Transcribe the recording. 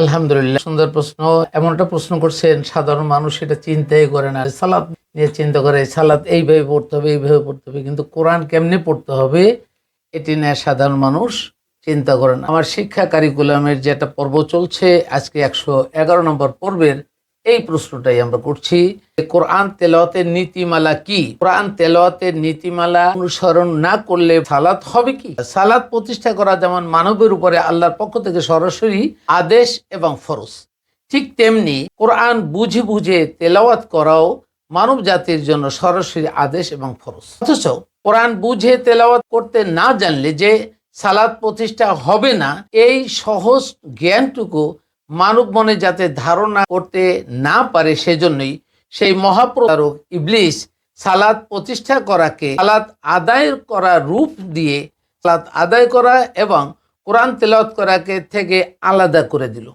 আলহামদুলিল্লাহ, সুন্দর প্রশ্ন। এমন একটা প্রশ্ন করছেন, সাধারণ মানুষ এটা চিন্তাই করে না। সালাত নিয়ে চিন্তা করে, সালাত এইভাবে পড়তে হবে, এইভাবে পড়তে হবে, কিন্তু কোরআন কেমনে পড়তে হবে এটি নিয়ে সাধারণ মানুষ চিন্তা করে না। আমার শিক্ষা কারিকুলামের যে একটা পর্ব চলছে, আজকে 111 নম্বর পর্বের এই প্রশ্নটাই আমরা করছি। কোরআন তেলাওয়াতের নীতিমালা কি? কোরআন তেলাওয়াতের নীতিমালা অনুসরণ না করলে সালাত হবে কি? সালাত প্রতিষ্ঠা করা যেমন মানবের উপরে আল্লাহর পক্ষ থেকে সরাসরি আদেশ এবং ফরজ, ঠিক তেমনি কোরআন বুঝে বুঝে তেলাওয়াত করাও মানব জাতির জন্য সরাসরি আদেশ এবং ফরজ। অথচ কোরআন বুঝে তেলাওয়াত করতে না জানলে যে সালাত প্রতিষ্ঠা হবে না, এই সহজ জ্ঞানটুকু মানব মনে যাতে ধারণা করতে না পারে, সেজন্যই সেই মহাপ্রতারক ইবলিস সালাত প্রতিষ্ঠা করাকে সালাত আদায় করা রূপ দিয়ে সালাত আদায় করা এবং কোরআন তেলাওয়াত করাকে থেকে আলাদা করে দিল।